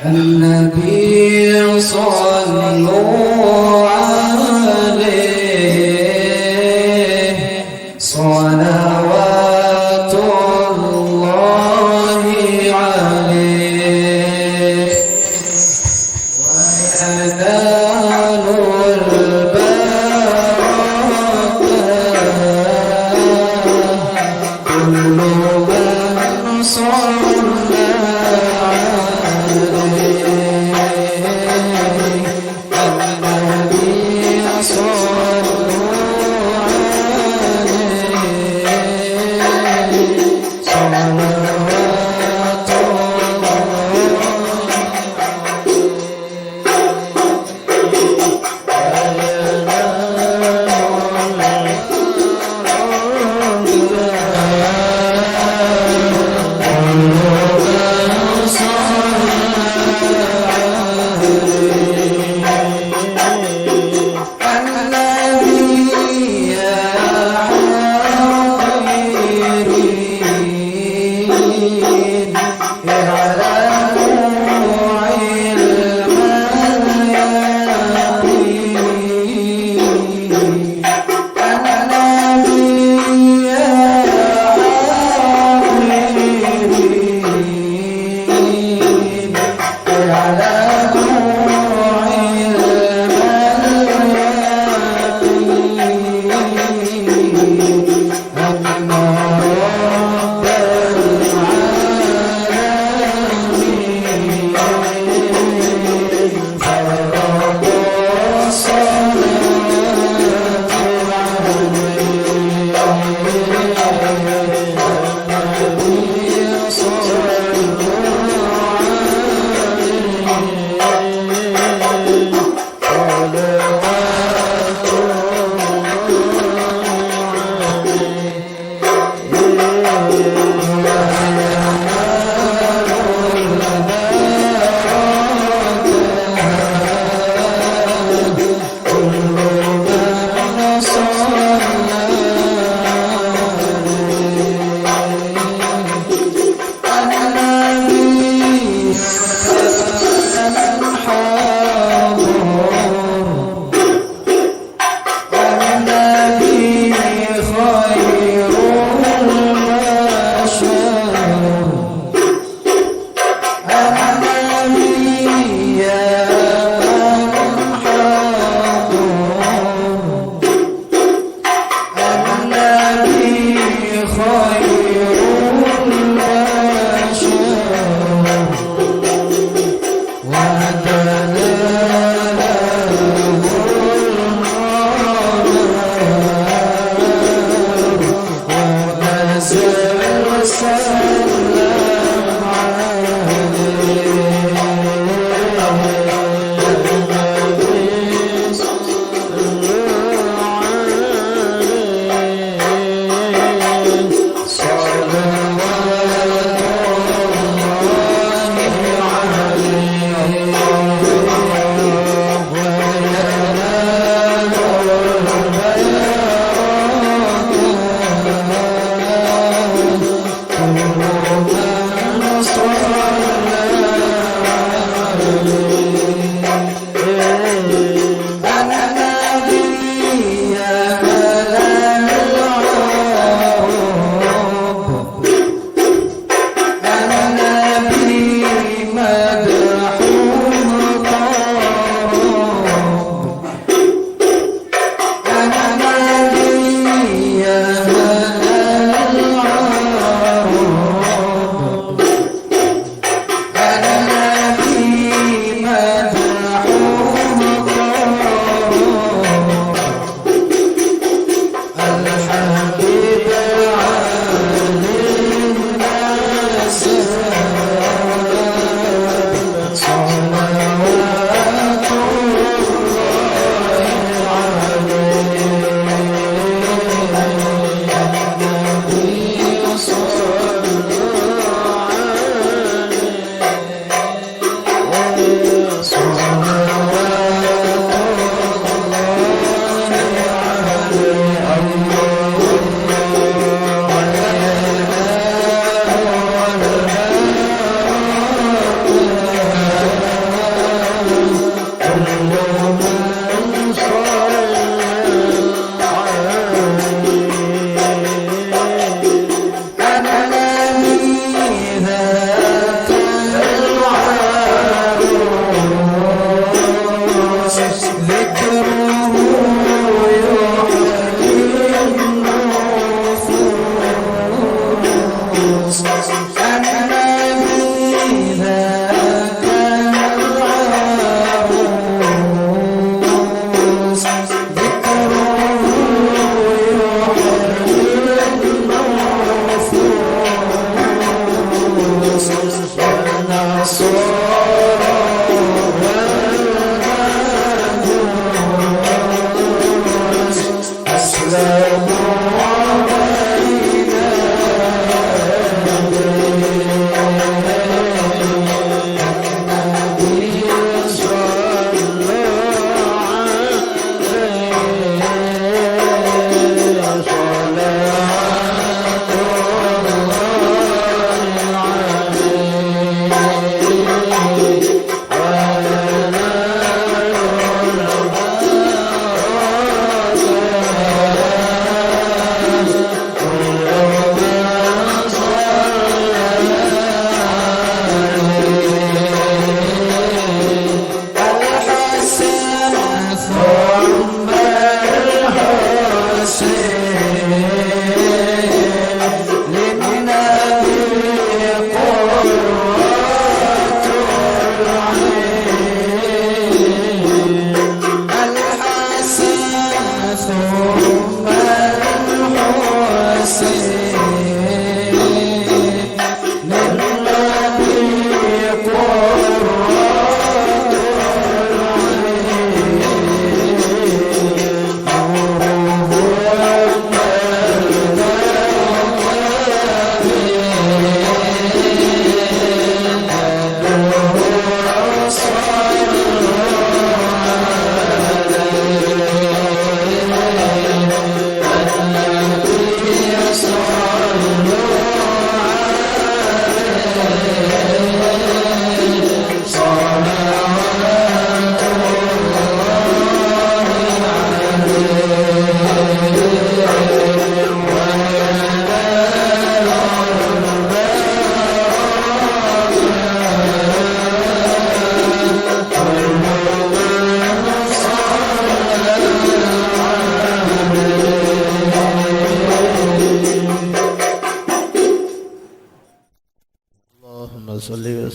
النبي صلوا عليه صلوات الله عليه وينال البركة كل من صلى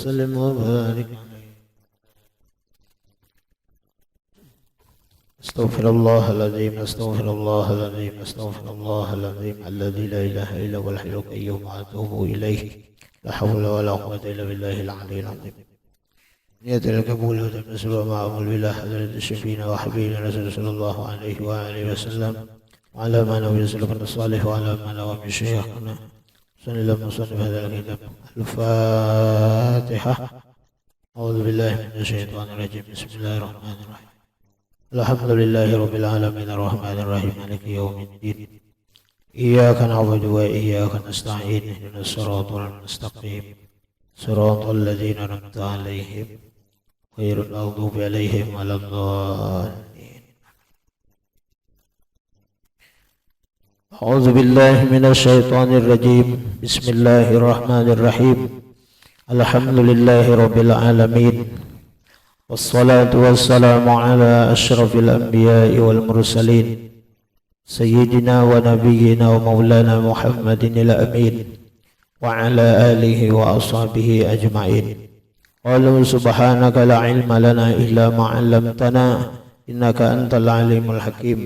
وسلم وبارك عليه. استغفر الله العظيم استغفر الله العظيم استغفر الله العظيم الذي لا إله إلا هو الحي القيوم وأتوب إليه. لا حول ولا قوة إلا بالله العلي العظيم. نية القبول وتنسل وما أقول بالله حضرة الشفينا وحبيبنا رسول صلى الله عليه وآله وسلم وعلى ما نبي سلفنا الصالح وعلى ما نوى من شيخنا صلى الله عليه وسلم هذا الكتاب. الفاتحة. أعوذ بالله من الشيطان الرجيم. بسم الله الرحمن الرحيم. الحمد لله رب العالمين الرحمن الرحيم مالك يوم الدين. إياك نعبد وإياك نستعين اهدنا الصراط المستقيم صراط الذين أنعمت عليهم غير المغضوب عليهم ولا الضالين. أعوذ بالله من الشيطان الرجيم. بسم الله الرحمن الرحيم. الحمد لله رب العالمين والصلاة والسلام على أشرف الأنبياء والمرسلين سيدنا ونبينا ومولانا محمد الأمين وعلى آله وأصحابه أجمعين. قالوا سبحانك لا علم لنا إلا ما علمتنا إنك أنت العليم الحكيم.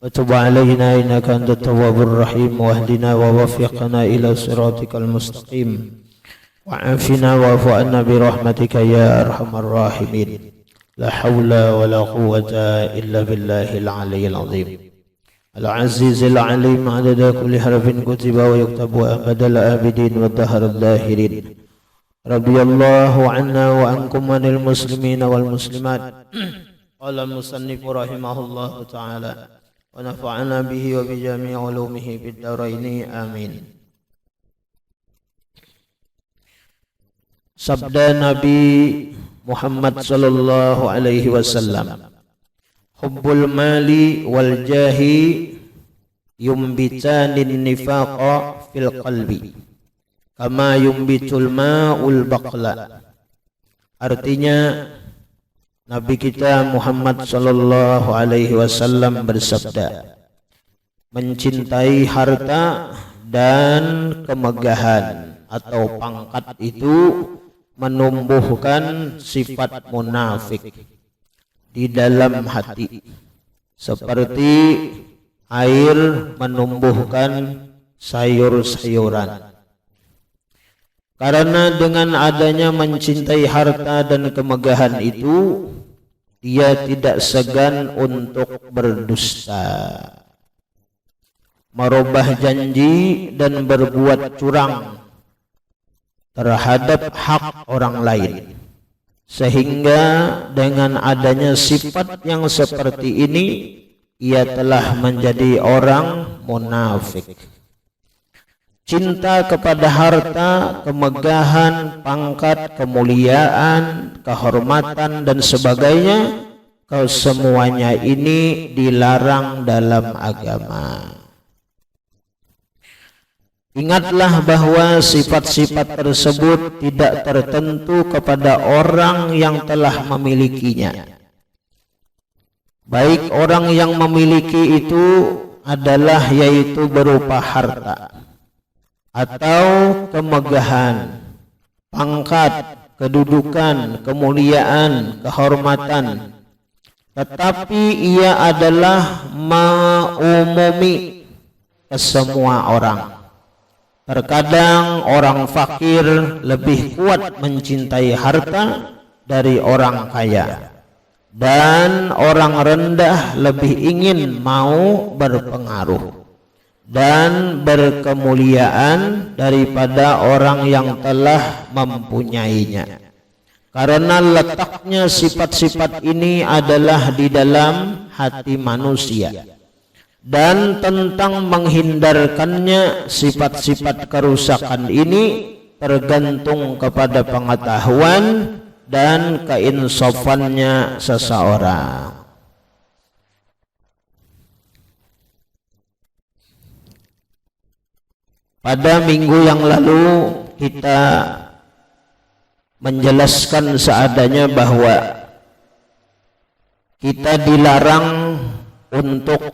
وتب علينا إنك أنت التواب الرحيم واهدنا ووفقنا إلى صراطك المستقيم وعافنا واعف عنا برحمتك يا أرحم الراحمين. لا حول ولا قوة إلا بالله العلي العظيم العزيز العليم عدد كل حرف كتب ويكتب أبد الآبدين والدهر الداهرين. رضي الله عنا وعنكم عن المسلمين والمسلمات. قال المصنف رحمه الله تعالى ونفعنا به وبجميع علومه في الدارين آمين. Sabda Nabi Muhammad sallallahu alaihi wasallam, hubbul mali wal jahi yumbitanin nifaqa fil qalbi kama yumbitul ma'ul baqla. Artinya Nabi kita Muhammad sallallahu alaihi wasallam bersabda, mencintai harta dan kemegahan atau pangkat itu menumbuhkan sifat munafik di dalam hati, seperti air menumbuhkan sayur-sayuran. Karena dengan adanya mencintai harta dan kemegahan itu, dia tidak segan untuk berdusta, merubah janji dan berbuat curang terhadap hak orang lain, sehingga dengan adanya sifat yang seperti ini ia telah menjadi orang munafik. Cinta kepada harta, kemegahan, pangkat, kemuliaan, kehormatan dan sebagainya, kesemuanya ini dilarang dalam agama. Ingatlah bahwa sifat-sifat tersebut tidak tertentu kepada orang yang telah memilikinya. Baik orang yang memiliki itu adalah yaitu berupa harta atau kemegahan, pangkat, kedudukan, kemuliaan, kehormatan, tetapi ia adalah mengumumi ke semua orang. Terkadang orang fakir lebih kuat mencintai harta dari orang kaya, dan orang rendah lebih ingin mau berpengaruh dan berkemuliaan daripada orang yang telah mempunyainya. Karena letaknya sifat-sifat ini adalah di dalam hati manusia. Dan tentang menghindarkannya sifat-sifat kerusakan ini tergantung kepada pengetahuan dan keinsafannya seseorang. Pada minggu yang lalu kita menjelaskan seadanya bahwa kita dilarang untuk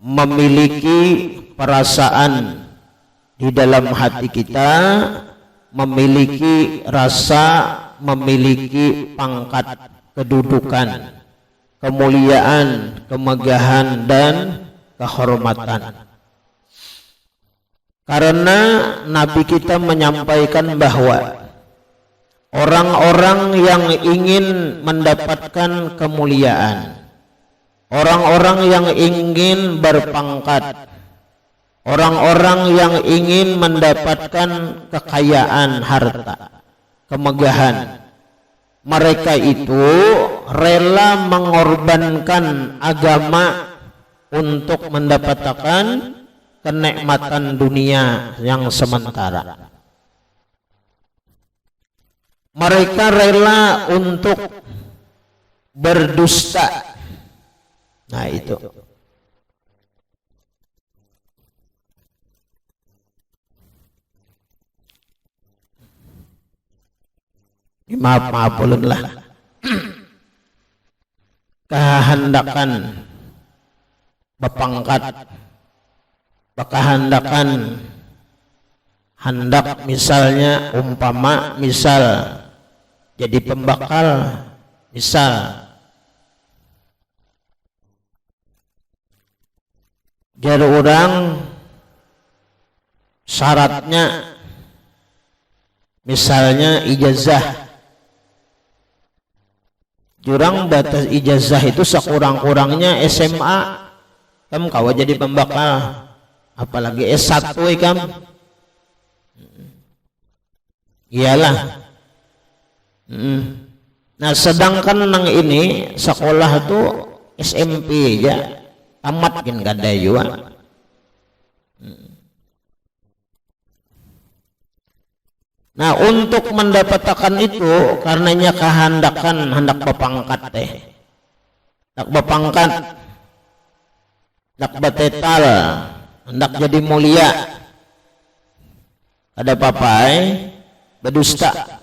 memiliki perasaan di dalam hati kita memiliki rasa, memiliki pangkat, kedudukan, kemuliaan, kemegahan dan kehormatan. Karena Nabi kita menyampaikan bahwa orang-orang yang ingin mendapatkan kemuliaan, orang-orang yang ingin berpangkat, orang-orang yang ingin mendapatkan kekayaan, harta, kemegahan, mereka itu rela mengorbankan agama untuk mendapatkan kenikmatan dunia yang sementara. Mereka rela untuk berdusta. Nah itu. Maaf ulun lah. Kehendakan berpangkat, kehendakan hendak misalnya umpama misal jadi pembakal, misal jadi orang syaratnya misalnya ijazah, jurang batas ijazah itu sekurang-kurangnya SMA, kamu kawa jadi pembakal, apalagi S1 kamu. Iyalah. Nah sedangkan nang ini sekolah tuh SMP aja tamat kan gak ada juga. Nah untuk mendapatkan itu karenanya kehendakan hendak berpangkat hendak berpangkat, hendak bertetal, hendak jadi mulia, ada papai berdusta.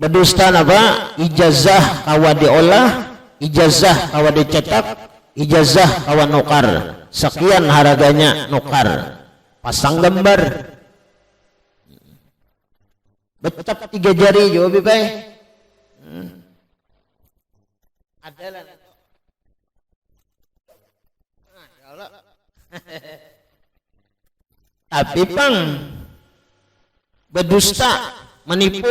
Berdusta apa? Ijazah kawa diolah, ijazah kawa dicetak, ijazah kawa nukar, sekian harganya nukar, pasang gambar, becap 3 jari juga bipai. Ada lah. Tapi pang berdusta, menipu,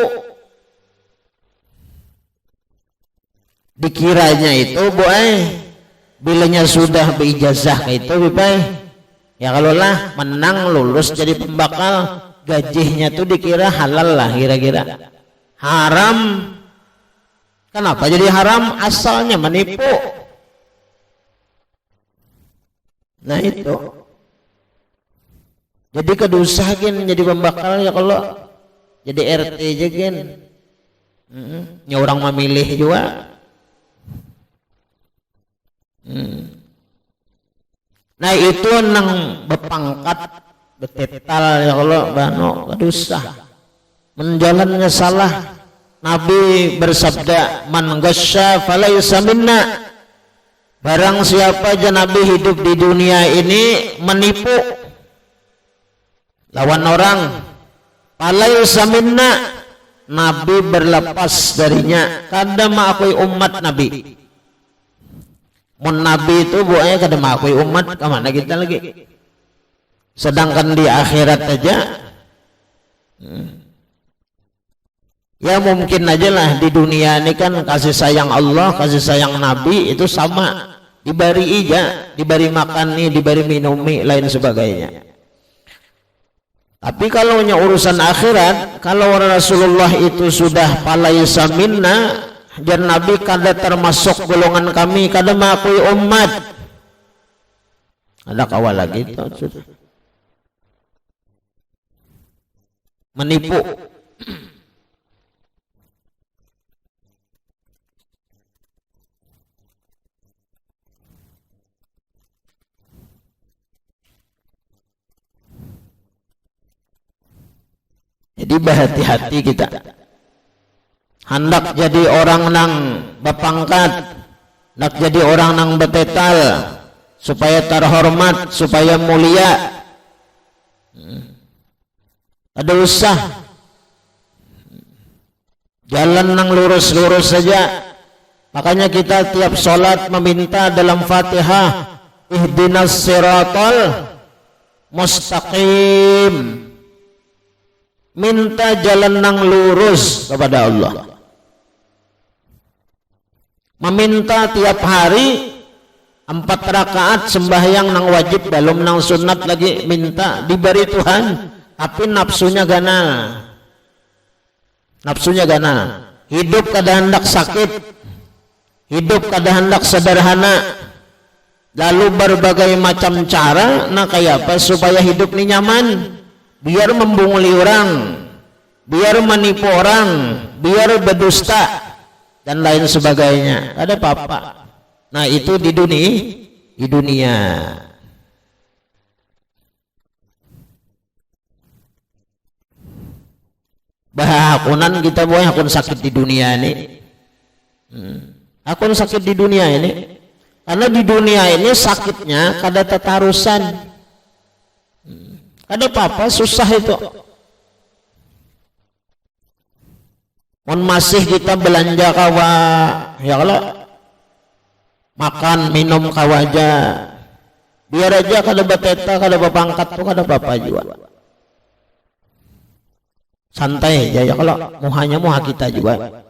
dikiranya itu bilanya sudah berijazah itu bipai, ya kalau lah menang lulus jadi pembakal, gajinya tuh dikira halal lah kira-kira. Haram. Kenapa jadi haram? Asalnya menipu. Nah itu. Jadi kedosa gen jadi pembakal ya kalau jadi RT aja gen. Ya orang memilih juga. Nah itu nang berpangkat betetal ya kalau bano kedosa, menjalannya salah. Nabi bersabda, man ghasya falaysa minna. Barang siapa aja Nabi hidup di dunia ini menipu lawan orang, falaysa minna, Nabi berlepas darinya. Kadang mengakui umat Nabi. Mun Nabi itu buahnya kadang mengakui umat, kemana kita lagi? Sedangkan di akhirat aja ya mungkin aja lah di dunia ini kan kasih sayang Allah, kasih sayang Nabi itu sama, diberi ija, diberi makan nih, diberi minum nih, lain sebagainya. Tapi kalau urusan akhirat, kalau Rasulullah itu sudah falaysa minna, dan Nabi kada termasuk golongan kami, kada mengakui umat, ada kawal lagi itu menipu. Jadi berhati-hati kita. Hendak jadi orang nang berpangkat, hendak jadi orang nang betetal, supaya terhormat, supaya mulia. Ada usah. Jalan nang lurus-lurus saja. Makanya kita tiap sholat meminta dalam Fatihah, ihdinas siratal mustaqim. Minta jalan nang lurus kepada Allah. Meminta tiap hari 4 rakaat sembahyang nang wajib, belum nang sunat lagi minta diberi Tuhan, tapi nafsunya ganal. Nafsunya ganal. Hidup kada hendak sakit, hidup kada hendak sederhana, lalu berbagai macam cara, nah kayak apa supaya hidup ini nyaman, biar membunguli orang, biar menipu orang, biar berdusta dan lain sebagainya. Ada apa-apa. Nah itu di dunia. Bahakunan kita boy akun sakit di dunia ini. Akun sakit di dunia ini. Karena di dunia ini sakitnya kada tetarusan. Kada apa-apa susah itu. Mun masih kita belanja kawa, ya kalau makan minum kawa aja. Biar aja kada bateta, kada bapangkat tuh kada apa-apa juga. Santai aja ya kalau muhanya muha kita juga.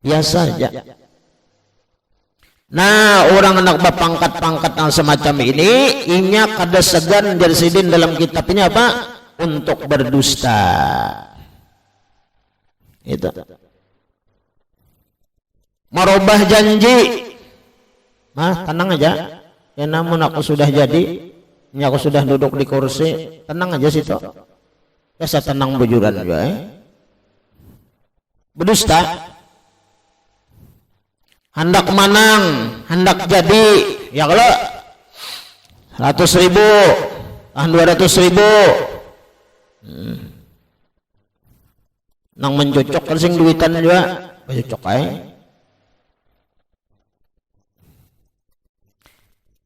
Biasa aja. Nah, orang anak bapangkat-pangkat yang semacam ini, inya kada segan jersidin dalam kitabnya apa? Untuk berdusta. Itu. Merubah janji. Mah, tenang aja. Ya namun aku sudah jadi, ini aku sudah duduk di kursi, tenang aja situ. Biasa tenang bujuran juga. Berdusta. Hendak menang, hendak jadi, ya kalau 100.000, 200.000. Nang mencocok kan sing duitan juga, cocok aja.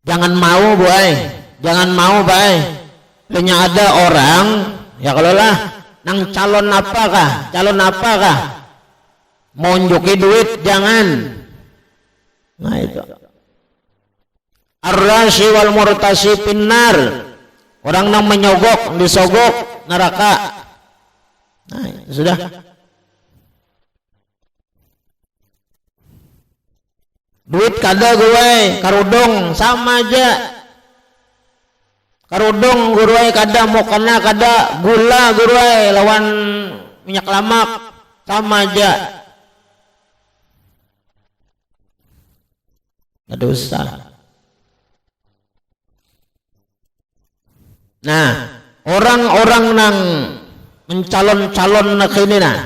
Jangan mau boy, jangan mau boy. Punya ada orang, ya kalau lah, nang calon apakah, mau nunjuki duit jangan. Nah itu. Ar-rashi wal murtasi finnar. Orang nang menyogok, disogok neraka. Nah, sudah. Duit kada gue, karudung sama aja. Karudung gue kada, mau kena kada, gula gue lawan minyak lemak sama aja. Ada usah. Nah, orang-orang nang mencalon-calon nak ini nah.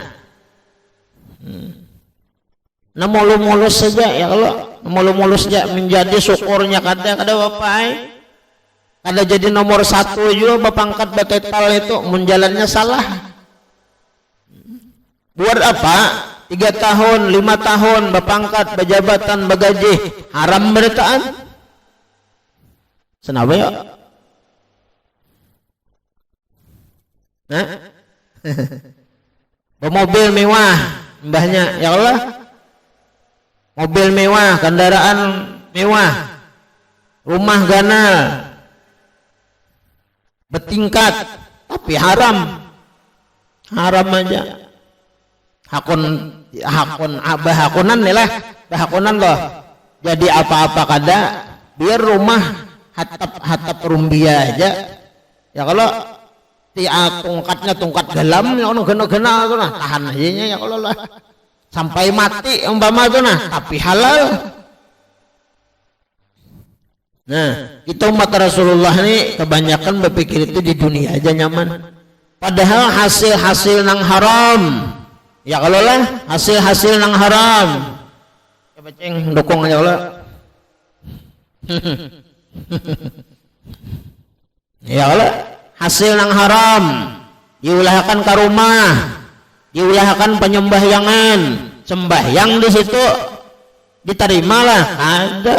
Nah mulus-mulus saja ya kalau mulus-mulus saja menjadi syukurnya kada apa kada jadi nomor 1 juga bapangkat batetal itu menjalannya salah. Buat apa? 3 tahun, 5 tahun bapangkat, bajabatan, bagaji haram beritaan. Senapa ya? Nah, mobil mewah mbahnya ya Allah, mobil mewah, kendaraan mewah, rumah ganal bertingkat, tapi haram aja. Hakunan nih lah, hakunan loh. Jadi apa-apa kada, biar rumah hatap rumbia aja. Ya kalau tungkatnya dalam ya ono gena-gena tuh nah tahan aja ya kalau lah sampai mati umpama tuh nah tapi halal. Nah kita umat Rasulullah ini kebanyakan berpikir itu di dunia aja nyaman, padahal hasil nang haram ya kalau lah hasil nang haram. Coba ceng dukung aja Allah. Ya Allah, hasil nang haram diulahkan ke rumah, diulahkan penyembahyangan, sembahyang di situ diterimalah ada.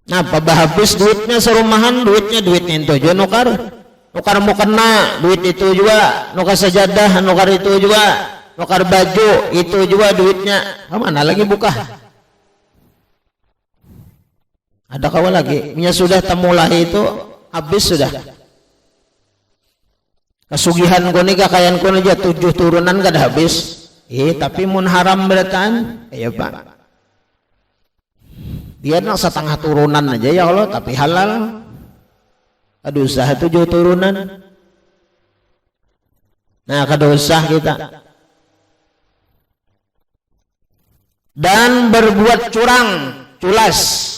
Nah, habis duitnya serumahan, duitnya itu juga nukar mau kena duit itu juga, nukar sajadah, nukar itu juga, nukar baju itu juga duitnya. Mana lagi buka? Ada kawan lagi, nya sudah temulahi itu habis sudah. Kesugihan ko ni kakayan ko aja 7 turunan kada habis. Tapi mun haram beratan, ya Pak. Dia nak setengah turunan aja ya Allah, tapi halal. Aduh, usaha 7 turunan. Nah, kada usah kita. Dan berbuat curang, culas.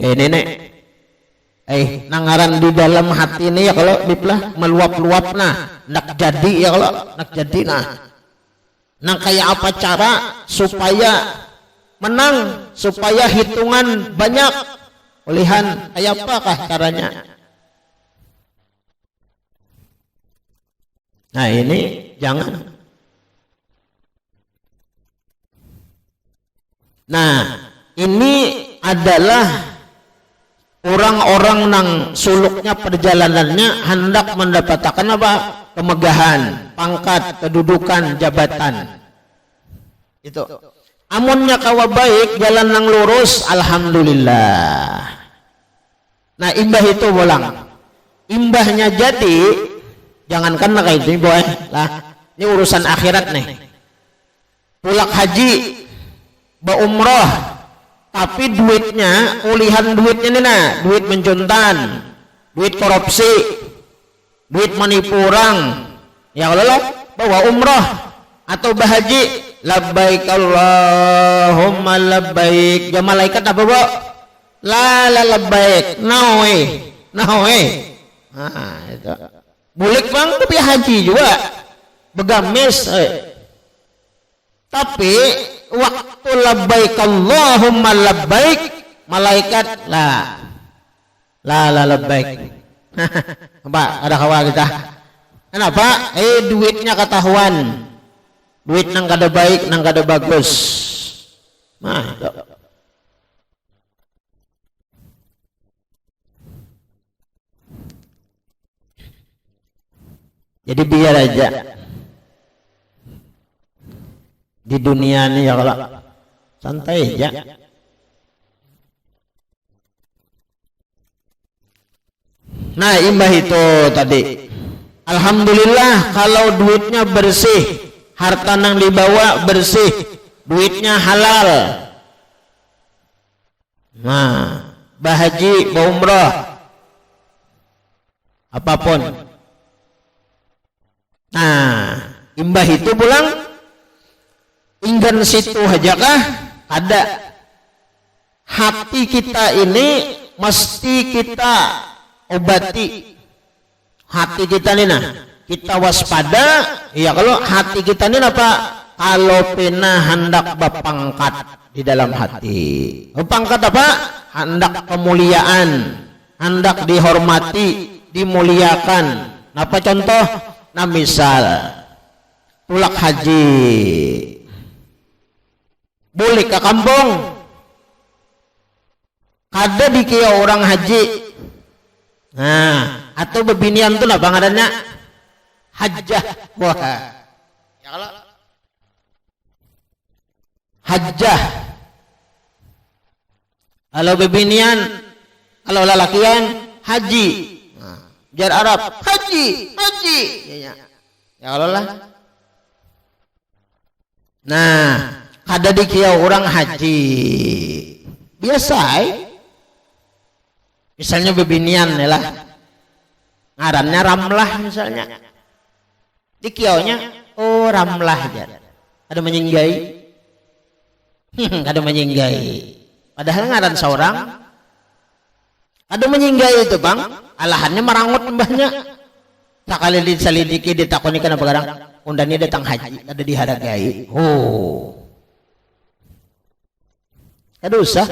Nenek. Nangaran di dalam hati ini ya kalau biplah meluap-luap nah, nak jadi ya kalau nak jadi nah. Nang kayak apa cara supaya menang, supaya hitungan banyak. Ulihan kayak apakah caranya? Nah, ini jangan. Nah, ini adalah orang-orang nang suluknya perjalanannya hendak mendapatkan apa? Kemegahan, pangkat, kedudukan, jabatan. Itu. Amunnya kawa baik, jalan nang lurus, alhamdulillah. Nah, imbah itu bolang. Imbahnya jadi, jangankan nak itu boy lah. Ini urusan akhirat nih. Pulak haji, ba umroh, tapi duitnya, ulihan duitnya nih nah, duit menjuntan, duit korupsi, duit menipu orang. Ya Allah, bawa umroh atau bahaji, labbaik Allahumma labbaik. Ya malaikat apa bu? La labbaik, nawe. Nah, itu. Bulik bang, tapi haji juga, begamis. Tapi waktu labbaik Allahumma labbaik, malaikat la labbaik. Apa ada kawan kita? Kenapa? Duitnya ketahuan, duit nang kada baik, nang kada bagus. Nah, itu. Jadi biar aja di dunia ini ya kalau santai aja. Nah, imbah itu tadi. Alhamdulillah kalau duitnya bersih, harta nang dibawa bersih, duitnya halal. Nah, bahaji, umrah, apapun. Nah, imbah itu pulang inggan situ aja kah ada. Hati kita ini mesti kita obati. Hati kita ini nah, kita waspada. Ya kalau hati kita ini apa? Kalau pena hendak berpangkat di dalam hati. Pangkat apa? Hendak kemuliaan, hendak dihormati, dimuliakan. Apa contoh? Nah, misal tulak haji, boleh ke kampung, ada di kia orang haji. Nah, atau bebinian tuh lah bangarannya hajjah. Wah, ya kalau hajjah, kalau bebinian, kalau lalakian haji. Jar Arab haji ya Allah lah. Nah, ada di kia orang haji biasa misalnya bebinian lah ngarannya Ramlah misalnya di kiaunya Ramlah aja ada menyinggai ada menyinggai padahal ngaran seorang ada menyinggai itu bang alahannya merangut mbahnya sekali diselidiki ditakoni kana begarang undani datang haji ada dihargai. Ada usah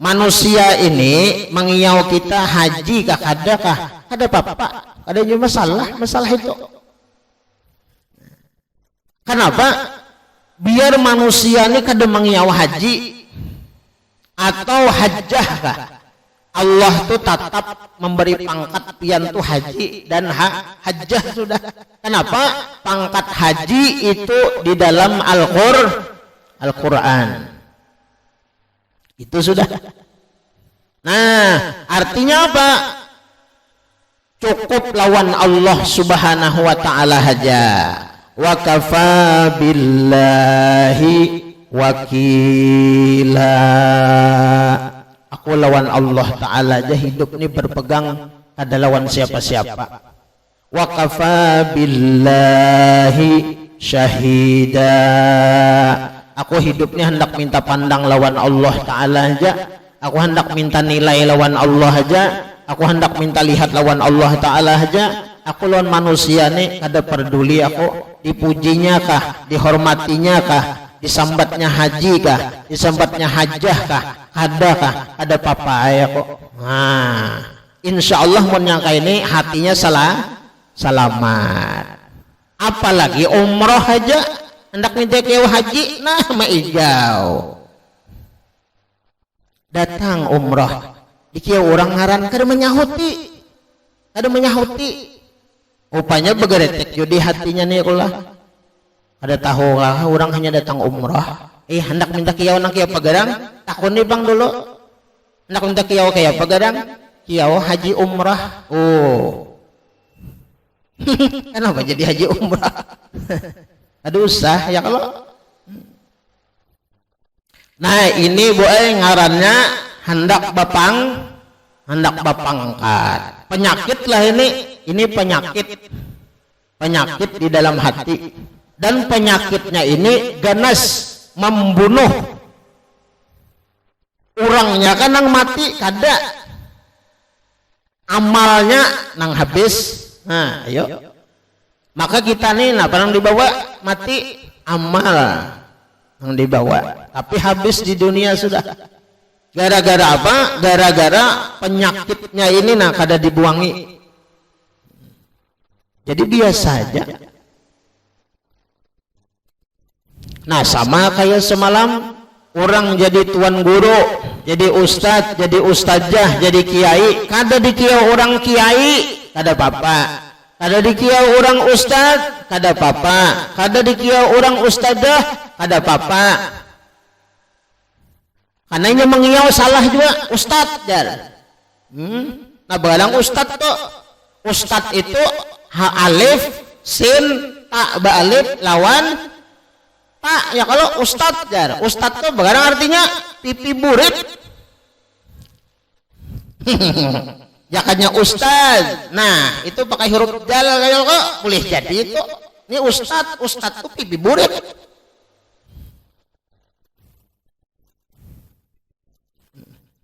manusia ini mengiau kita haji kah kada kah ada apa-apa ada juga masalah itu Kenapa? Biar manusia ini kada mengiau haji atau hajjah kah? Allah tuh tetap memberi pangkat pian tuh haji dan hajjah sudah. Kenapa? Pangkat haji itu di dalam Al-Quran. Itu sudah. Nah, artinya apa? Cukup lawan Allah Subhanahu wa ta'ala haja. Wa kafa billahi wakila. Aku lawan Allah Ta'ala aja hidup ini berpegang kada lawan siapa-siapa. Wa kafa billahi syahida. Aku hidup ini hendak minta pandang lawan Allah Ta'ala aja. Aku hendak minta nilai lawan Allah aja. Aku hendak minta lihat lawan Allah Ta'ala aja. Aku lawan manusia nih kada peduli aku dipujinya kah, dihormatinya kah, disambatnya haji kah, disambatnya hajjah kah, ada apa-apa ya kok. Nah, insya Allah mun yang kayak ini hatinya selamat. Apalagi umroh aja hendak minta keu haji, nah maijau datang umroh dikieu orang ngaran kada menyahuti upanya begeretek jadi hatinya nih kulah ada tahu lah orang hanya datang umroh hendak minta kiau nang kiau pagarang takun nih bang dulu hendak minta kiau kayak pagarang kiau haji umroh kenapa jadi haji umroh aduh usah ya kalau nah ini ngarannya hendak bapangkat penyakit lah ini penyakit di dalam hati dan penyakitnya ini ganas membunuh orangnya kan nang mati kada amalnya nang habis. Nah ayo maka kita nih nang dibawa mati amal nang dibawa tapi habis di dunia sudah. Gara-gara apa? Gara-gara penyakitnya ini kada dibuangi. Jadi biasa aja. Nah sama kayak semalam orang jadi tuan guru, jadi ustadz, jadi ustazah, jadi kiai. Kada dikiau orang kiai, kada apa-apa. Kada dikiau orang ustadz, kada apa-apa. Kada dikiau orang ustazah, kada apa-apa. Karena ini mengiau salah juga ustadz jar. Nah barang ustadz tuh ustadz itu alif sin ta ba alif lawan ta ya kalau ustadz jar. Ustadz tuh barang artinya pipi burit. Jakanya ustadz. Nah itu pakai huruf jal kayak kok boleh jadi itu. Ini ustadz tuh pipi burit.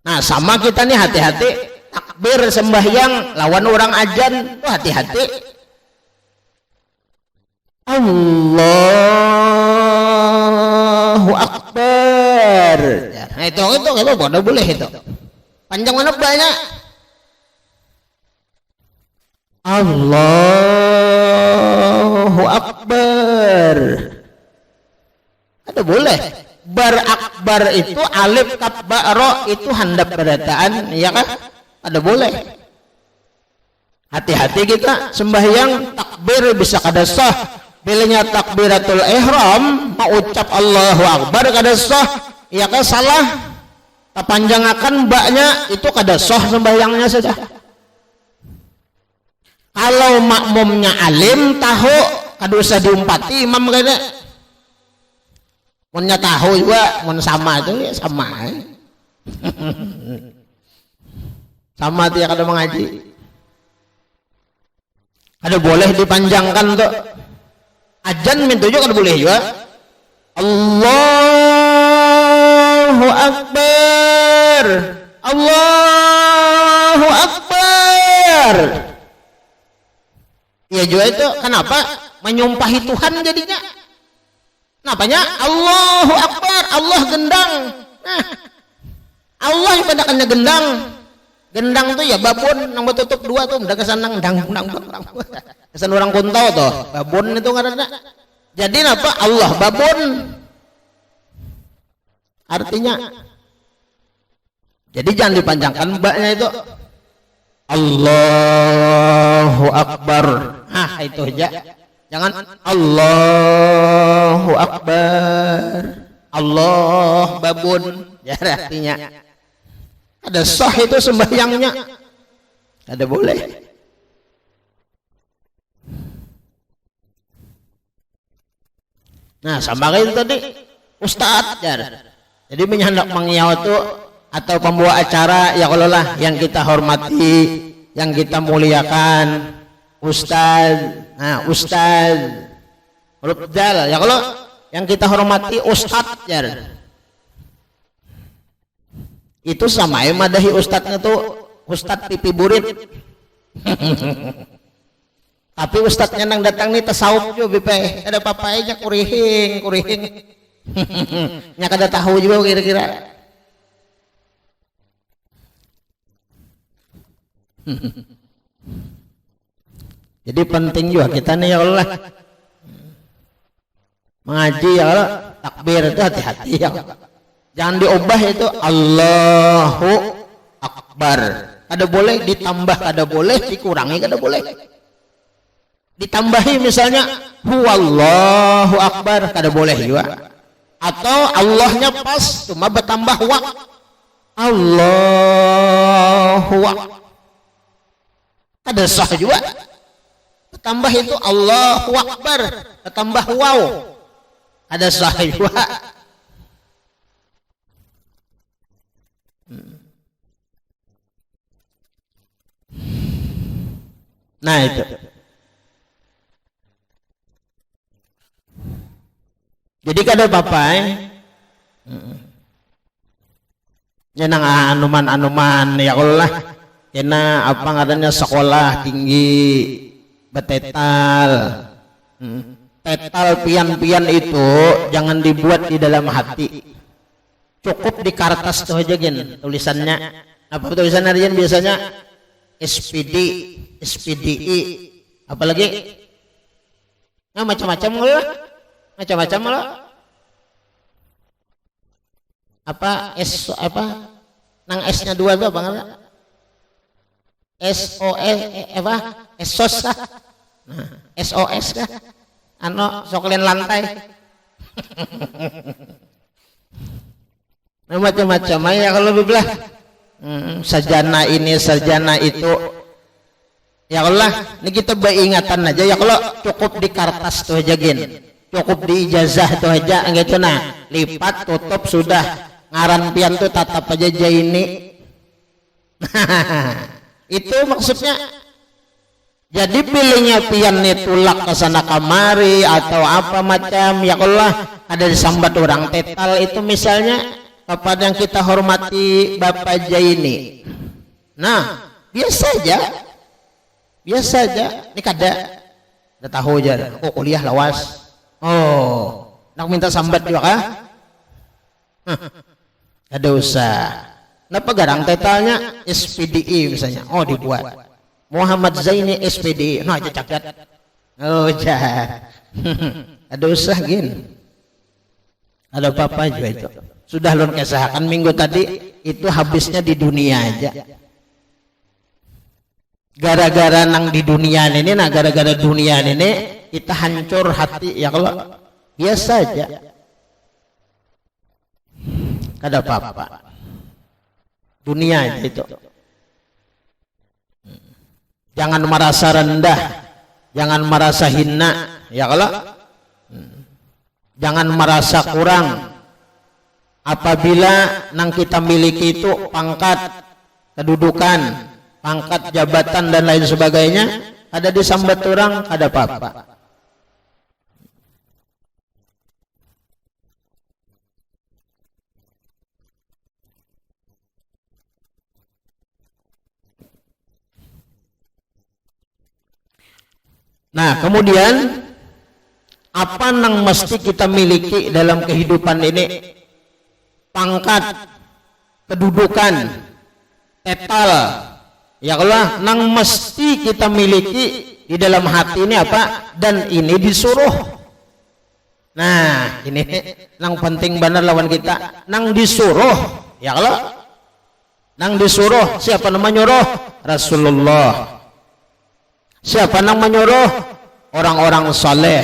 Nah sama kita nih hati-hati takbir sembahyang lawan orang ajan tuh hati-hati. Allahu Akbar. Nah itu kalau boleh itu. Panjang mana banyak. Allahu Akbar. Ada boleh. Berakbar itu alif kaf ba ro itu handap berataan ya kan ada boleh. Hati-hati kita sembahyang takbir bisa kada sah. Bilanya takbiratul ihram mau ucap Allahu Akbar kada sah ya kan salah. Panjangakan baknya itu kada sah sembahyangnya saja. Kalau makmumnya alim tahu kada usah diumpati imam kada. Munnya tahu juga, mun sama itu ya sama. Sama dia kada mengaji. Ada boleh dipanjangkan tuh. Ajan minta juga kada boleh juga. Allahu Akbar. Allahu Akbar. Ya juga itu kenapa menyumpahi Tuhan jadinya? Kenapanya? Allahu Akbar, Allah gendang. Nah, Allah yang padakannya gendang. Gendang tuh ya babon nang betutup dua tuh, udah kesan nang dang. Kesan orang kuntau tuh, babon itu nggak ada. Jadi apa? Allah babun. Artinya jadi jangan dipanjangkan mbaknya itu. Allahu Akbar. Ah, itu aja. Jangan Allahu Akbar. Allah babun. Ya artinya. Ada sah itu sembahyangnya. Ada boleh. Nah, sama kayak itu tadi Ustadz jar. Jadi menyandak mengiau itu atau pembawa acara ya kalau lah yang kita hormati, yang kita muliakan, Ustadz. Nah, Ustadz. Rubdal ya kalau yang kita hormati Ustadz jar. Itu sama ya madahi Ustadznya tuh Ustadz pipi burit. Tapi Ustadznya nang datang nih tasawuf juga bipe ada apa-apa aja kurihing nya kada tahu juga kira-kira. Jadi penting juga kita nih ya Allah mengaji ya Allah, takbir itu hati-hati ya Allah. Jangan diubah itu Allahu Akbar. Kada boleh ditambah, kada boleh dikurangi, kada boleh. Ditambahi misalnya huwallahu akbar, kada boleh juga. Atau Allahnya pas cuma bertambah wa. Allahu akbar. Kada sah juga. Tambah itu Allahu akbar, tambah waw. Kada sah juga. Nah itu. Jadi kada apa-apa nyenang anuman-anuman ya Allah kena apa ngadanya sekolah tinggi betetal tetal pian-pian itu jangan dibuat di dalam hati, cukup di kertas tuh aja gin tulisannya. Apa tulisannya Arjen biasanya SPD, SPDI, apalagi nah macam-macam loh. Macam-macam loh. Apa S apa? Nang S-nya 2 tuh apa enggak? SOS apa? SOS. Nah, SOS kah? Ano soklen lantai. Nah, macam-macam ya kalau bebelah. Sarjana ini, sarjana itu. Ya Allah, ini kita beringatan aja ya kalau cukup di kertas tuh aja gin. Cukup di ijazah tuh aja gitu nah, lipat tutup sudah, ngaran pian tuh tatap aja ini. Itu maksudnya. Jadi pilihnya pian nih tulak ke sana kamari atau apa macam ya Allah ada disambat orang tetal itu misalnya kepada yang kita hormati Bapak Jaini. Nah biasa aja ini kada tahu aja aku kuliah lawas. Oh, nak minta sambat juga kah? Ada usah. Kenapa garang tetalnya SPDI misalnya? Oh dibuat Muhammad Zaini SPDI. Nah aja cacat. Oh jah. Ada usah gin. Ada apa-apa juga itu. Sudah lon kesahakan minggu tadi itu habisnya di dunia aja. Gara-gara nang di dunia ini, nah gara-gara dunia ini kita hancur hati ya kalau biasa aja. Kada apa-apa. Dunia aja itu. Jangan merasa rendah, jangan merasa hina, ya kalau jangan merasa kurang. Apabila nang kita miliki itu pangkat, kedudukan, pangkat jabatan dan lain sebagainya, ada disambat orang, ada apa-apa. Nah, kemudian apa yang mesti kita miliki dalam kehidupan ini? Pangkat, kedudukan, tetal. Ya Allah, nang mesti kita miliki di dalam hati ini apa? Dan ini disuruh. Nah, ini nang penting benar lawan kita, nang disuruh, ya kalau nang disuruh, siapa nama nyuruh? Rasulullah. Siapa nang menyuruh? Orang-orang saleh.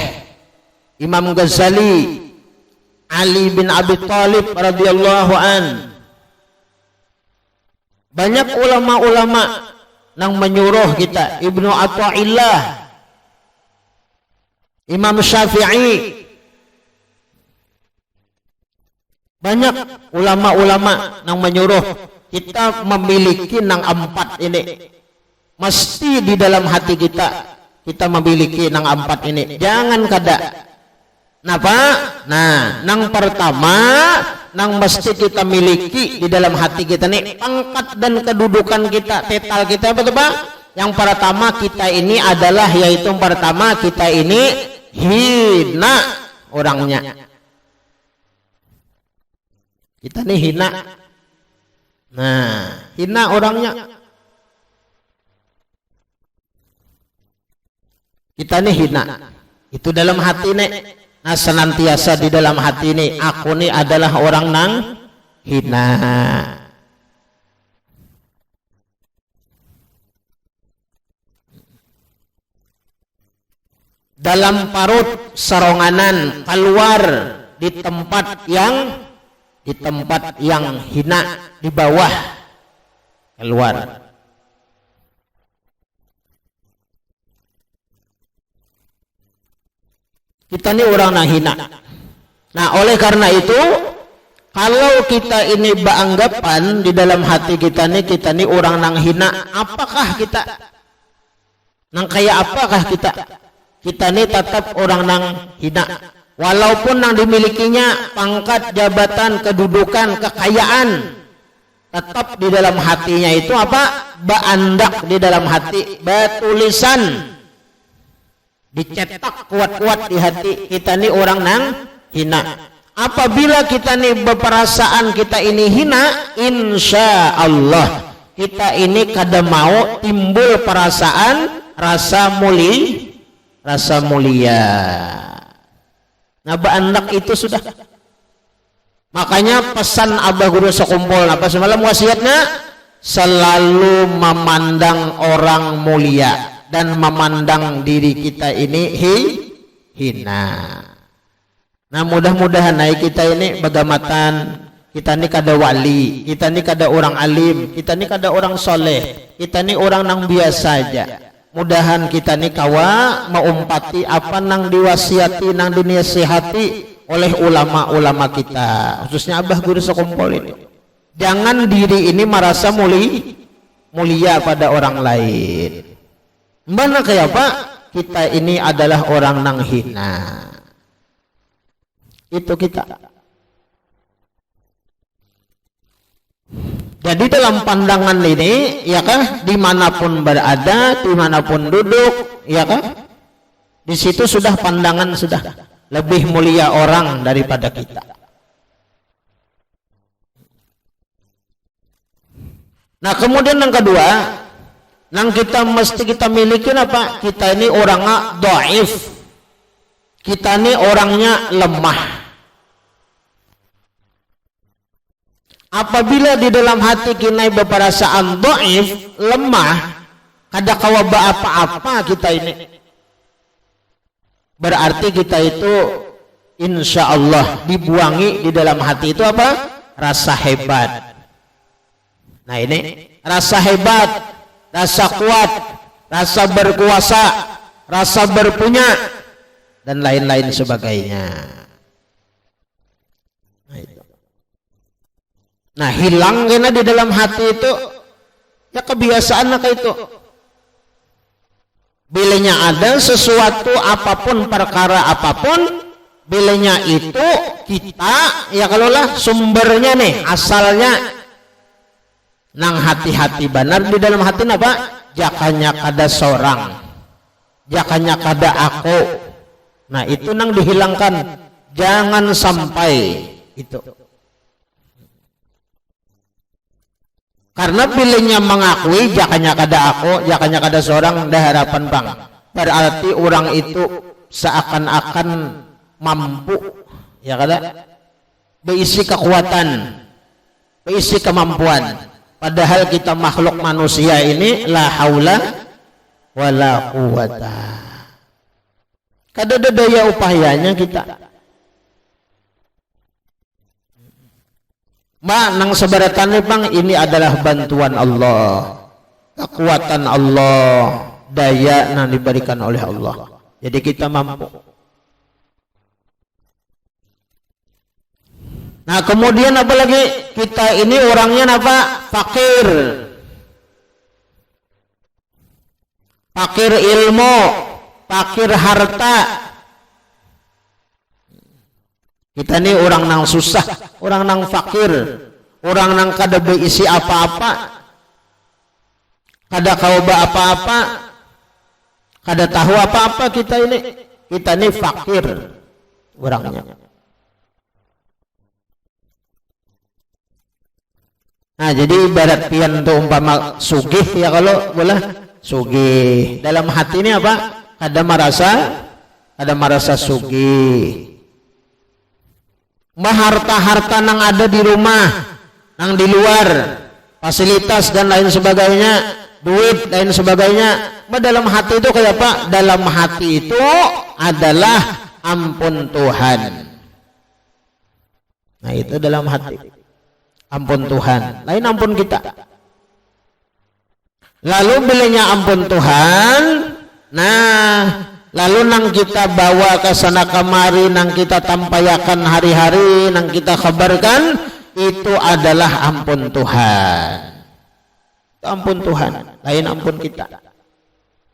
Imam Ghazali, Ali bin Abi Thalib radhiyallahu an. Banyak ulama-ulama nang menyuruh kita, Ibnu Athaillah, Imam Syafi'i. Banyak ulama-ulama nang menyuruh kita memiliki nang empat ini. Mesti di dalam hati kita memiliki nang empat ini. Jangan kada. Napa? Nah, nang pertama nang mesti kita miliki di dalam hati kita nih, pangkat dan kedudukan kita, tetal kita apa tuh Pak? Yang pertama kita ini adalah, yaitu yang pertama kita ini hina orangnya. Kita nih hina. Nah, hina orangnya. Kita nih hina. Itu dalam hati nih. Nah, senantiasa di dalam hati ini, aku nih adalah orang nang hina. Dalam parut saronganan, keluar di tempat yang hina, di bawah keluar. Kita ini orang yang hina. Nah, oleh karena itu, kalau kita ini beranggapan di dalam hati kita ini orang yang hina, apakah kita? Nang kayak apakah kita? Kita ini tetap orang yang hina. Walaupun yang dimilikinya pangkat, jabatan, kedudukan, kekayaan, tetap di dalam hatinya itu apa? Baandak di dalam hati, batulisan, dicetak kuat-kuat di hati kita ini orang nang hina. Apabila kita ini berperasaan kita ini hina, insya Allah kita ini kada mau timbul perasaan rasa mulia. Nah, anak itu sudah. Makanya pesan Abah Guru sekumpul apa semalam wasiatnya, selalu memandang orang mulia dan memandang diri kita ini hina. Nah, mudah-mudahan naik kita ini bagamatan, kita ini kada wali, kita ini kada orang alim, kita ini kada orang soleh, kita ini orang nang biasa aja. Mudahan kita ini kawa maumpati apa nang diwasiati, nang dinasihati oleh ulama-ulama kita, khususnya Abah Guru sekumpul ini. Jangan diri ini merasa mulia pada orang lain. Mana kayak Pak? Kita ini adalah orang nang hina. Itu kita. Jadi dalam pandangan ini, ya kah, dimanapun berada, dimanapun duduk, ya kah, di situ sudah pandangan sudah lebih mulia orang daripada kita. Nah, kemudian yang kedua, yang kita mesti kita miliki apa? Kita ini orangnya dhaif. Kita ini orangnya lemah. Apabila di dalam hati kita berperasaan dhaif, lemah, kada kawaba apa-apa kita ini, berarti kita itu insya Allah dibuangi di dalam hati itu apa? Rasa hebat. Nah, ini rasa hebat, rasa kuat, rasa berkuasa, rasa berpunya, dan lain-lain sebagainya. Nah, hilang kena di dalam hati itu, ya kebiasaan kayak itu. Bilanya ada sesuatu apapun, perkara apapun, bilanya itu kita, ya kalaulah sumbernya nih, asalnya nang hati-hati benar di dalam hati apa? Jakanya kada seorang, jakanya kada aku. Nah, itu nang dihilangkan, jangan sampai itu. Karena bilanya mengakui jakanya kada aku, jakanya kada seorang, dah harapan bang. Berarti orang itu seakan-akan mampu, ya kada, berisi kekuatan, berisi kemampuan. Padahal kita makhluk manusia ini la haula wala quwata. Kada ada daya upayanya kita. Nang sebaratan bang, ini adalah bantuan Allah, kekuatan Allah, daya yang diberikan oleh Allah. Jadi kita mampu. Nah kemudian apalagi kita ini orangnya apa? Fakir. Fakir ilmu, fakir harta. Kita ini orang nang susah, orang nang fakir, orang nang kada berisi apa-apa, kada kauba apa-apa, kada tahu apa-apa kita ini fakir orangnya. Nah jadi ibarat pian tuh umpama sugih ya, kalau boleh sugih dalam hati ini apa? Ada merasa sugih. Harta-harta nang ada di rumah, nang di luar, fasilitas dan lain sebagainya, duit dan sebagainya. Dalam hati itu kayak apa? Dalam hati itu adalah ampun Tuhan. Nah itu dalam hati, ampun Tuhan, lain ampun kita. Lalu bilanya ampun Tuhan, nah lalu nang kita bawa ke sana kemari, nang kita tampayakan hari-hari, nang kita kabarkan, itu adalah ampun Tuhan. Ampun Tuhan, lain ampun kita.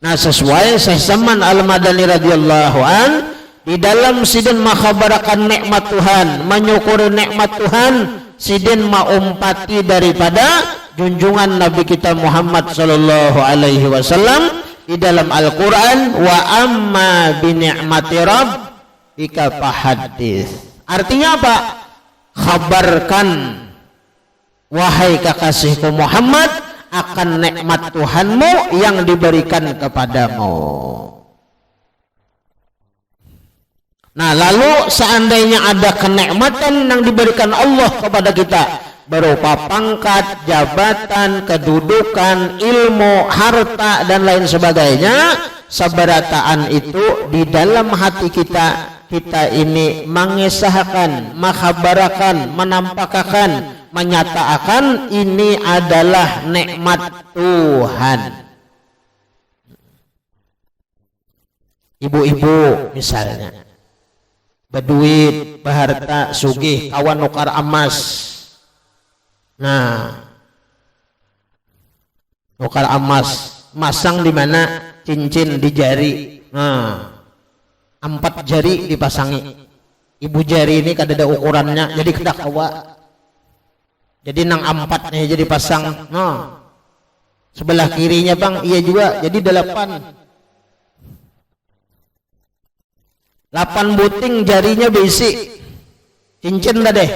Nah sesuai Syekh Zaman Al-Madani radhiyallahu an, di dalam sidin makhabarakan nikmat Tuhan, menyukuri nikmat Tuhan, sidin maumpati daripada junjungan Nabi kita Muhammad sallallahu alaihi wasallam di dalam Al-Quran, wa amma bi ni'mati rabbika fahaddits. Artinya apa? Khabarkan wahai kekasihku Muhammad akan nikmat Tuhanmu yang diberikan kepadamu. Nah lalu seandainya ada kenikmatan yang diberikan Allah kepada kita berupa pangkat, jabatan, kedudukan, ilmu, harta dan lain sebagainya, sabarataan itu di dalam hati kita ini mengesahkan, mengkhabarakan, menampakkan, menyatakan ini adalah nikmat Tuhan. Ibu-ibu misalnya berduit, berharta, sugih, kawan nukar emas. Nah, nukar emas, masang di mana? Cincin di jari. Nah, 4 jari dipasangi. Ibu jari ini kada ada ukurannya, jadi kada kawa. Jadi nang 4-nya jadi pasang. Nah, sebelah kirinya bang, iya juga, jadi 8 buting jarinya besi. Cincin dah deh.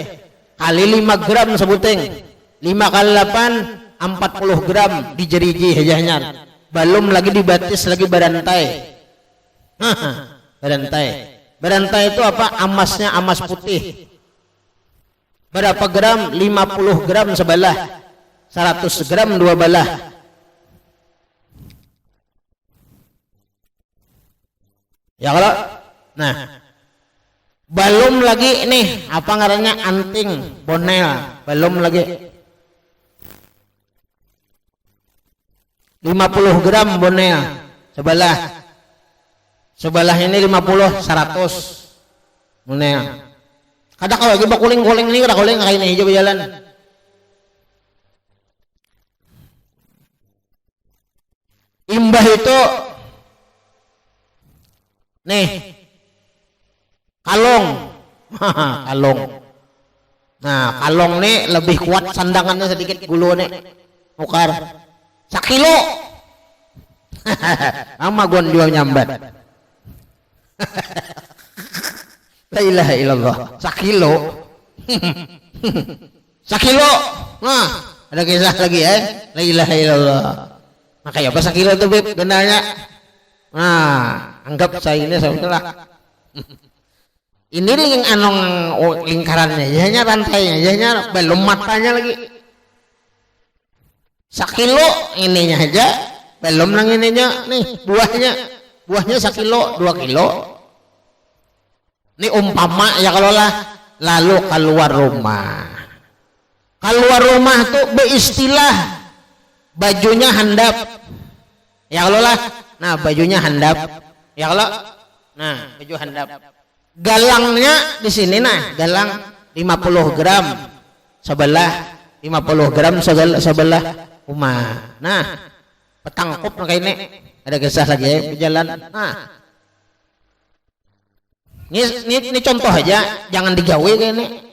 Kali 5 gram sebuting. 5 kali 8 40 gram di jeriji hejahnya. Belum lagi dibatis lagi berantai. Berantai itu apa? Emasnya emas putih. Berapa gram? 50 gram sebelah, 100 gram dua belah. Ya kalau, nah, belum lagi nih apa ngarannya anting, bonel, belum lagi. 50 gram bonel sebelah ini 50, 100 bonel. Kada kalau lagi bakuling-kuling ini, kada kuling kain hijau berjalan. Imbah itu nih kalong. Kalong. Nah, kalong nih lebih kuat sandangannya sedikit gulu nih. Ukar 1 kilo. Ama gon jual nyambat. La ilaha illallah. 1 kilo. 1 kilo. Nah, ada kisah lagi La ilaha illallah. Nah, kayak apa 1 kilo itu Beb benarnya? Nah, anggap saya ini saudara. Ini yang anong lingkarannya, yanya rantainya, yanya belum matanya lagi. Sakilo ininya aja, belum nang ininya, nih buahnya sakilo, 2 kilo. Ini umpama ya kalau lah, lalu keluar rumah tuh beristilah bajunya handap, ya kalau lah, nah bajunya handap, ya kalau, nah baju handap. Galangnya di sini nah, galang 50 gram sebelah 50 gram sebelah rumah. Nah, petangkup kayak ini ada kisah lagi ya berjalan. Nah, ini contoh aja, jangan digawe kayak ini.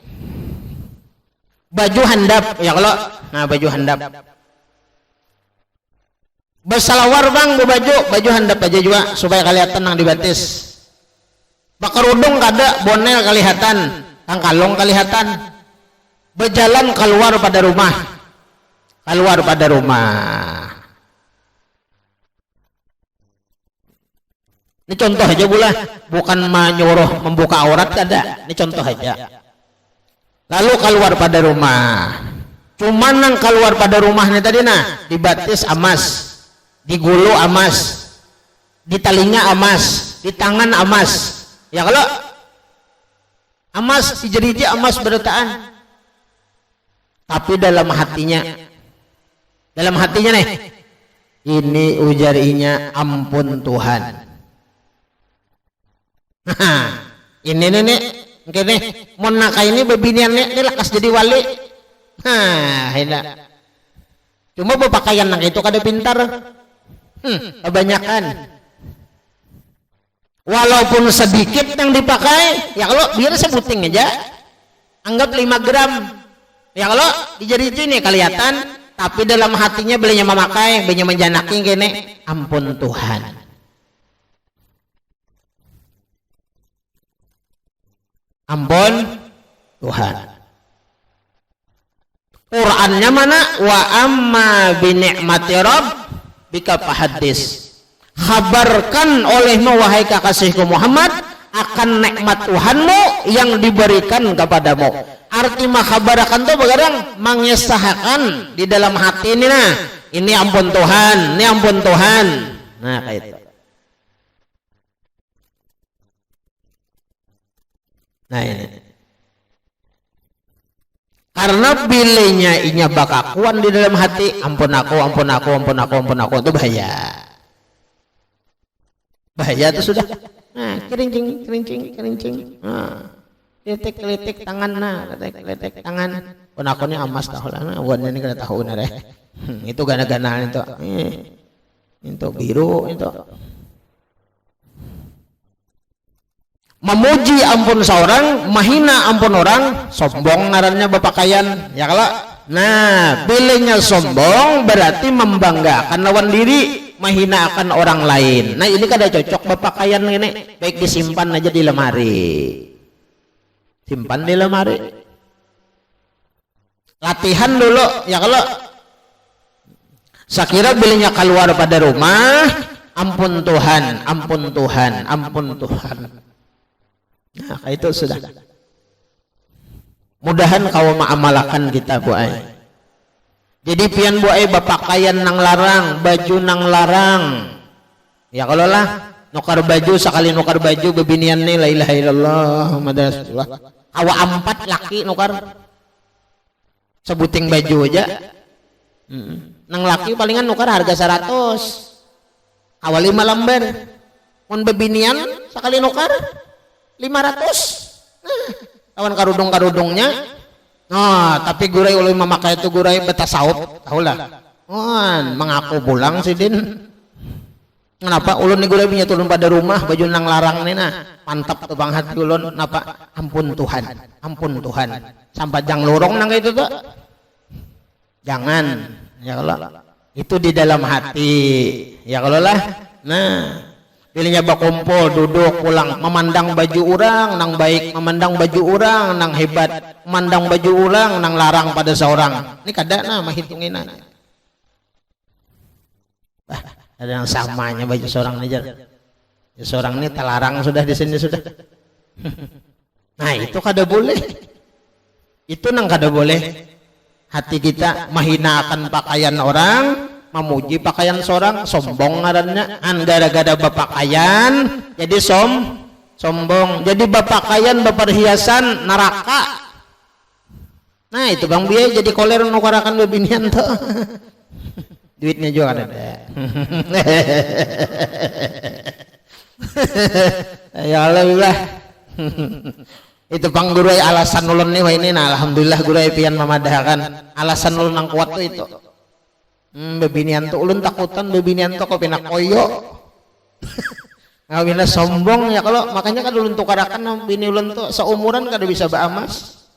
Baju handap ya kalau, nah baju handap. Bersalawar bang baju handap aja juga supaya kelihatan nang dibatis. Bakarudung kada, bonel kelihatan, tangkalong kelihatan. Berjalan keluar pada rumah. Ini contoh aja pula, bukan menyuruh membuka aurat kada. Ini contoh aja. Lalu keluar pada rumah. Cuman yang keluar pada rumahnya tadi nah, dibatis emas, digulu emas, di telinga emas, di tangan emas. Ya kalau emas di jari emas bertaan, tapi dalam hatinya nih, ini ujarinya ampun Tuhan. Ini nih, mau nakai ini bebinian ini lekas jadi wali. Hendak. Cuma berpakaian nang itu kada pintar, kebanyakan. Walaupun sedikit yang dipakai, ya kalau biar sebuting aja, anggap 5 gram, ya kalau di jari ini kelihatan, tapi dalam hatinya belinya memakai, belinya menjanaki gini, ampun Tuhan. Ampun Tuhan. Qurannya mana? Wa amma bi ni'mati rabbika fahaddis. Khabarkan olehmu wahai kekasihku Muhammad akan nikmat Tuhanmu yang diberikan kepadamu. Arti mengkhabarkan itu begadang mengesahkan di dalam hati ini nah, ini ampun Tuhan, ini ampun Tuhan. Nah kayak itu. Nah ini. Karena bilenya inya bakakuan di dalam hati, ampun aku itu bahaya. Bahaya itu sudah. Nah, kerincing. Nah, kelitik tangan kelitik tangan. Pun aku ni amas tahu lah. Nah, buat ini kada tahu na deh. Itu gana-gana itu. Itu biru itu. Memuji ampun seorang, mahina ampun orang, sombong ngarannya berpakaian. Ya kalau. Nah, bilenya sombong berarti membanggakan lawan diri, menghinakan orang lain. Nah ini kada cocok berpakaian ini, baik disimpan aja di lemari, simpan di lemari. Latihan dulu ya kalau sekira bilanya keluar pada rumah, ampun Tuhan. Nah itu sudah. Mudahan kau mengamalkan kita buai. Jadi pian buai berpakaian nang larang, baju nang larang. Ya kalau lah nukar baju sekali nukar baju bebinian nih la ilaha illallah Muhammad Rasulullah. Awa 4 laki nukar. Sebuting baju aja. Nang laki palingan nukar harga 100. Awal 5 lembar. Mun bebinian sekali nukar 500. Kawan karudung-karudungnya. Nah, tapi gurai ulun memakai itu gurai betasawuf, tahulah. Mengaku pulang si Din. Kenapa ulun ni gurai punya turun pada rumah baju nang larang ni nah. Mantap tuh bang hati ulun. Kenapa? Ampun Tuhan. Sampai jang lorong nang itu tuh. Jangan. Ya kalau itu di dalam hati. Ya kalau lah. Nah. Pilihnya bakumpul, duduk, pulang, memandang baju orang, nang baik, memandang baju orang, nang hebat, memandang baju orang, nang larang pada seorang. Ini kada nah mahitungin nah. Ada yang samanya baju seorang aja. Seorang ini terlarang sudah di sini sudah. Nah itu kada boleh. Itu nang kada boleh. Hati kita mahina akan pakaian orang, memuji pakaian seorang, sombong ngarannya. Gara-gara bapakaian jadi sombong. Jadi bapakaian baperhiasan neraka. Nah itu Bang Biaya jadi koler nukarakan bebinian tuh. Duitnya juga ada. Ya Allah. Itu Bang Gurai alasan ulun nih wah ini. Nah alhamdulillah Gurai pian memadahkan alasan ulun nang kuat tuh itu. Bebinian tuh ulun takutan bebinian tuh kok pinak koyo. Nggak bina sombong ya kalau makanya kan ulun tukarakan bini ulun tuh seumuran kada bisa baamas.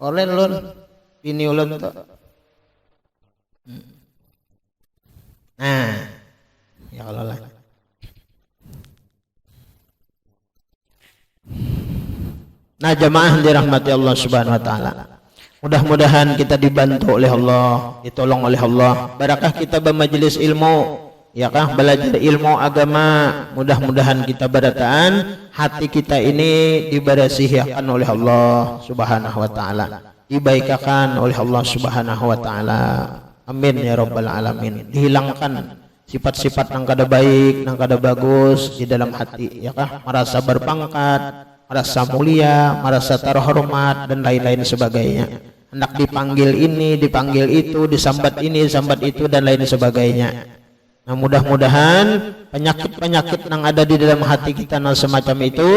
Oleh ulun bini ulun tuh. Nah ya Allah lah. Nah jamaah dirahmati Allah Subhanahu wa taala. Mudah-mudahan kita dibantu oleh Allah, ditolong oleh Allah. Barakah kita bermajelis ilmu, ya kah? Belajar ilmu agama. Mudah-mudahan kita barataan hati kita ini diberasihikan oleh Allah Subhanahu wa taala. Dibaikakan oleh Allah Subhanahu wa taala. Amin ya rabbal alamin. Dihilangkan sifat-sifat yang kada baik, yang kada bagus di dalam hati, ya kah? Merasa berpangkat, merasa mulia, merasa terhormat dan lain-lain sebagainya. Hendak dipanggil ini, dipanggil itu, disambat ini, sambat itu dan lain sebagainya. Nah mudah-mudahan penyakit-penyakit yang ada di dalam hati kita nah semacam itu,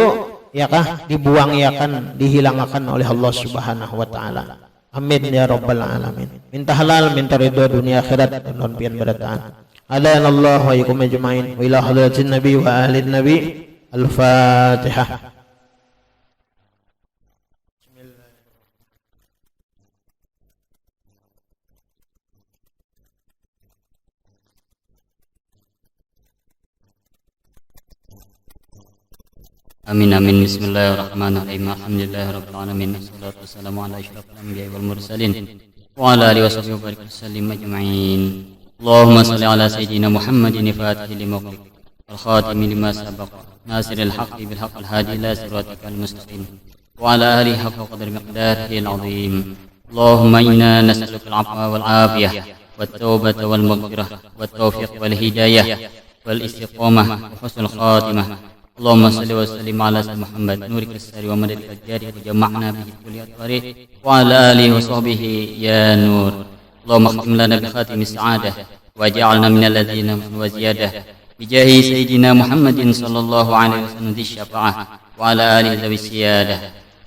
ya kah? Dibuang ya kan, dihilangkan oleh Allah Subhanahu wa taala. Amin ya rabbal alamin. Minta halal, minta ridho dunia akhirat dan non pian barataan. Alanallahu wa iyyakum ajmain wa ila hadratin nabi wa ahli nabi. Al-Fatihah. Amin amin. Bismillahirrahmanirrahim. Alhamdulillahirabbil alamin. Wassalatu wassalamu ala asyrafil anbiya'i wal mursalin wa ala alihi washabihi wa barik wasallim ajma'in. Allahumma shalli ala sayyidina Muhammadin fatihil lima ughliq wal khatimi lima sabaq nasiril haqqi bil haqqil hadi ila siratikal mustaqim wa ala alihi haqqa qadri miqdarihi al-azim. Allahumma inna nas'aluka al-'afwa wal 'afiyah wat taubata wal maghfirah wat taufiq wal hidayah wal istiqamah wa husnul khatimah. اللهم صل وسلم على سيدنا محمد نورك الساري ومدد الجاري وجمعنا به كل أطواره وعلى آله وصحبه يا نور. اللهم اختم لنا بخاتم السعادة وجعلنا من الذين وزيادة بجاه سيدنا محمد صلى الله عليه وسلم ذي الشفاعة وعلى آله ذوي السيادة.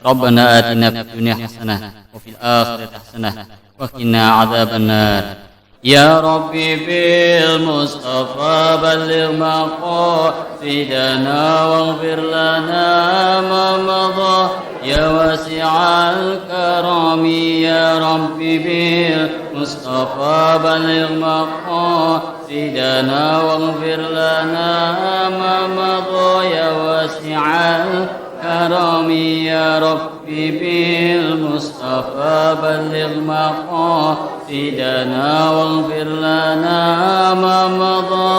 ربنا آتنا في الدنيا حسنة وفي الآخرة حسنة وقنا عذاب النار. يا ربي بالمصطفى بلغ مقاصدنا واغفر لنا ما مضى يا واسع الكرم. يا ربي بالمصطفى بلغ مقاصدنا واغفر لنا ما مضى يا واسع الكرم. يا ربي بالمصطفى بلغ مقاصدنا واغفر لنا ما مضى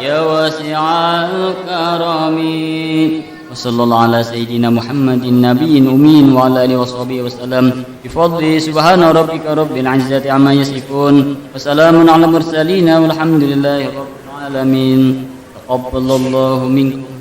يا واسع الكرم. وصلى الله على سيدنا محمد النبي الأمين وعلى آله وصحبه وسلم بفضله. سبحان ربك رب العزة عما يصفون وسلام على المرسلين والحمد لله رب العالمين. تقبل الله منكم